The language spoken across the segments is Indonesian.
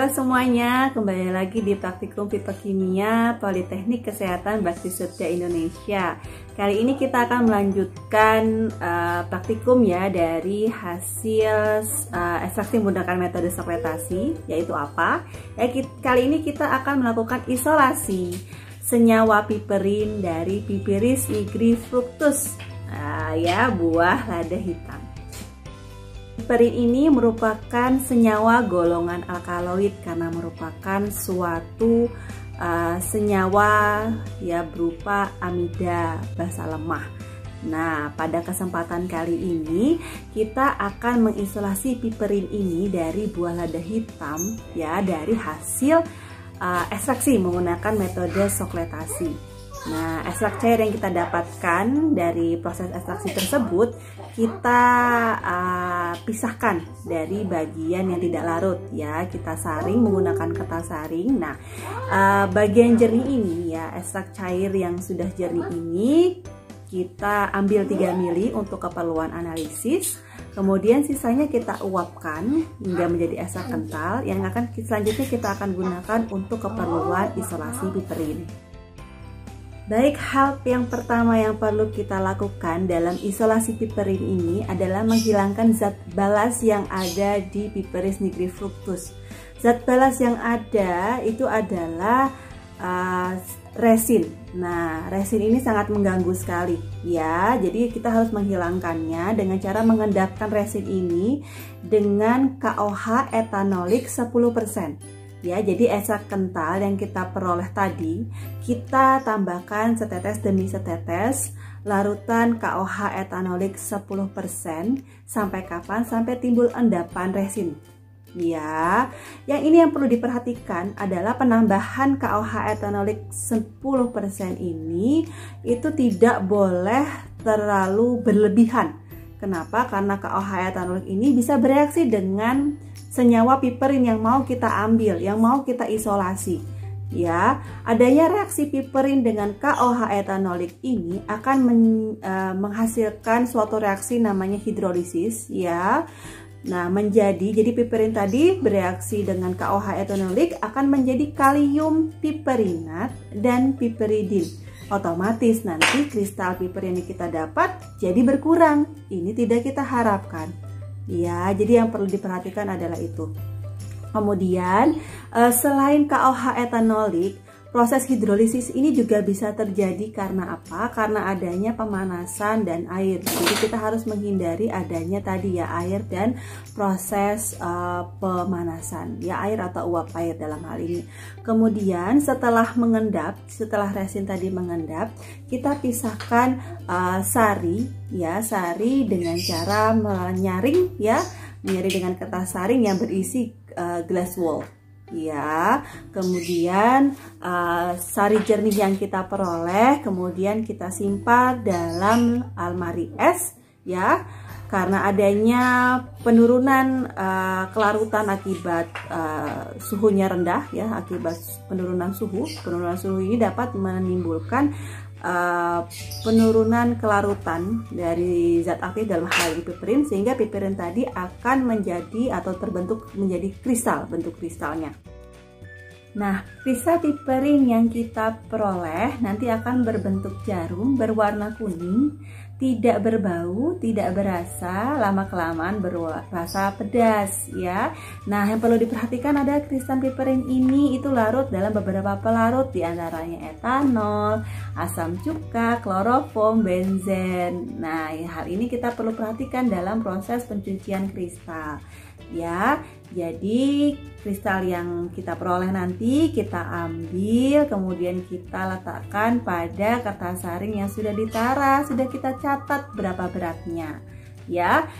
semuanya, kembali lagi di Praktikum Fitokimia Politeknik Kesehatan Bakti Setia Indonesia. Kali ini kita akan melanjutkan praktikum ya dari hasil ekstraksi menggunakan metode sekretasi, yaitu apa? Kali ini kita akan melakukan isolasi senyawa piperin dari Piperis nigrifructus, buah lada hitam. Piperin ini merupakan senyawa golongan alkaloid karena merupakan suatu senyawa berupa amida basa lemah. Nah, pada kesempatan kali ini kita akan mengisolasi piperin ini dari buah lada hitam dari hasil ekstraksi menggunakan metode sokletasi. Nah, ekstrak cair yang kita dapatkan dari proses ekstraksi tersebut kita pisahkan dari bagian yang tidak larut kita saring menggunakan kertas saring. Nah, bagian jernih ini ekstrak cair yang sudah jernih ini kita ambil 3 mili untuk keperluan analisis. Kemudian sisanya kita uapkan hingga menjadi ekstrak kental yang akan selanjutnya kita akan gunakan untuk keperluan isolasi piperin. Baik, hal yang pertama yang perlu kita lakukan dalam isolasi piperin ini adalah menghilangkan zat balas yang ada di Piperis nigrifructus. Zat balas yang ada itu adalah resin. Nah, resin ini sangat mengganggu sekali jadi kita harus menghilangkannya dengan cara mengendapkan resin ini dengan KOH etanolik 10%. Jadi ekstrak kental yang kita peroleh tadi kita tambahkan setetes demi setetes larutan KOH etanolik 10%. Sampai kapan? Sampai timbul endapan resin. Yang ini yang perlu diperhatikan adalah penambahan KOH etanolik 10% ini itu tidak boleh terlalu berlebihan. Kenapa? Karena KOH etanolik ini bisa bereaksi dengan senyawa piperin yang mau kita ambil, yang mau kita isolasi. Adanya reaksi piperin dengan KOH etanolik ini akan menghasilkan suatu reaksi namanya hidrolisis Nah, jadi piperin tadi bereaksi dengan KOH etanolik akan menjadi kalium piperinat dan piperidin. Otomatis nanti kristal piperin yang kita dapat jadi berkurang. Ini tidak kita harapkan. Jadi yang perlu diperhatikan adalah itu. Kemudian selain KOH etanolik, proses hidrolisis ini juga bisa terjadi karena apa? Karena adanya pemanasan dan air. Jadi kita harus menghindari adanya tadi air dan proses pemanasan, air atau uap air dalam hal ini. Kemudian setelah resin tadi mengendap, kita pisahkan sari dengan cara menyaring dengan kertas saring yang berisi glass wool. Kemudian sari jernih yang kita peroleh kemudian kita simpan dalam almari es karena adanya penurunan kelarutan akibat suhunya rendah akibat penurunan suhu ini dapat menimbulkan penurunan kelarutan dari zat aktif dalam hal ini piperin, sehingga piperin tadi akan menjadi atau terbentuk menjadi kristal, bentuk kristalnya. Nah, kristal piperin yang kita peroleh nanti akan berbentuk jarum berwarna kuning, tidak berbau, tidak berasa, lama-kelamaan berasa pedas Nah, yang perlu diperhatikan adalah kristal piperin ini itu larut dalam beberapa pelarut diantaranya etanol, asam cuka, kloroform, benzen. Nah, hal ini kita perlu perhatikan dalam proses pencucian kristal Jadi kristal yang kita peroleh nanti kita ambil, kemudian kita letakkan pada kertas saring yang sudah ditara, sudah kita catat berapa beratnya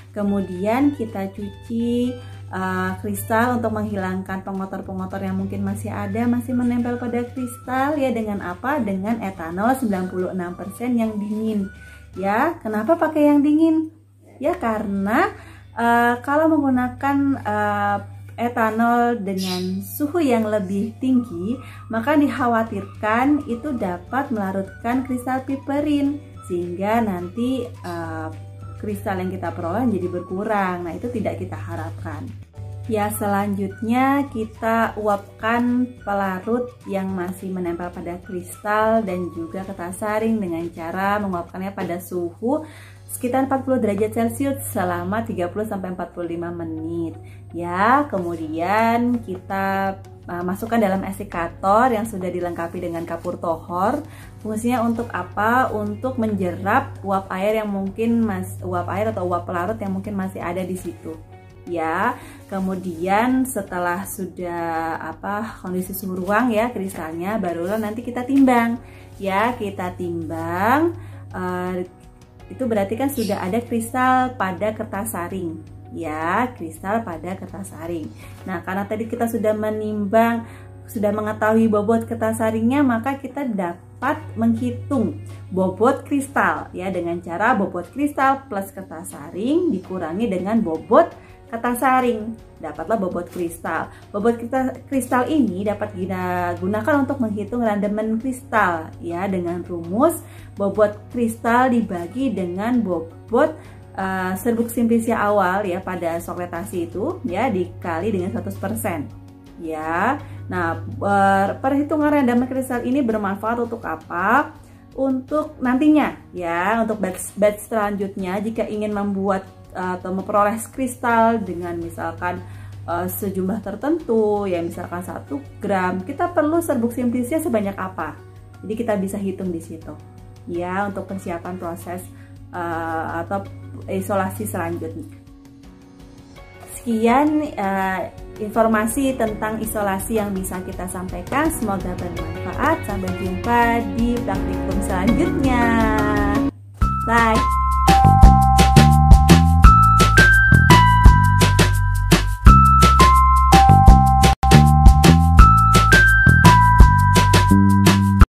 Kemudian kita cuci kristal untuk menghilangkan pengotor-pengotor yang mungkin masih ada, masih menempel pada kristal dengan apa? Dengan etanol 96% yang dingin Kenapa pakai yang dingin? Karena kalau menggunakan etanol dengan suhu yang lebih tinggi, maka dikhawatirkan itu dapat melarutkan kristal piperin sehingga nanti kristal yang kita peroleh jadi berkurang. Nah, itu tidak kita harapkan. Ya, selanjutnya kita uapkan pelarut yang masih menempel pada kristal dan juga kertas saring dengan cara menguapkannya pada suhu sekitar 40 derajat Celcius selama 30-45 menit. Ya, kemudian kita masukkan dalam esikator yang sudah dilengkapi dengan kapur tohor. Fungsinya untuk apa? Untuk menjerap uap air yang mungkin uap air atau uap pelarut yang mungkin masih ada di situ. Ya, kemudian setelah sudah kondisi suhu ruang ya kristalnya, barulah nanti kita timbang. Ya, kita timbang. Itu berarti kan sudah ada kristal pada kertas saring. Ya, kristal pada kertas saring. Nah, karena tadi kita sudah menimbang, sudah mengetahui bobot kertas saringnya, maka kita dapat menghitung bobot kristal ya dengan cara bobot kristal plus kertas saring dikurangi dengan bobot kertas saring, dapatlah bobot kristal. Bobot kristal ini dapat digunakan untuk menghitung randemen kristal ya dengan rumus bobot kristal dibagi dengan bobot serbuk simplicia awal ya pada sokletasi itu ya dikali dengan 100% ya. Nah, perhitungan randemen kristal ini bermanfaat untuk apa? Untuk nantinya ya, untuk batch selanjutnya jika ingin membuat atau memperoleh kristal dengan misalkan sejumlah tertentu ya, misalkan 1 gram, kita perlu serbuk simplicia sebanyak apa. Jadi kita bisa hitung di situ ya untuk persiapan proses atau isolasi selanjutnya. Sekian informasi tentang isolasi yang bisa kita sampaikan, semoga bermanfaat. Sampai jumpa di praktikum selanjutnya. Bye.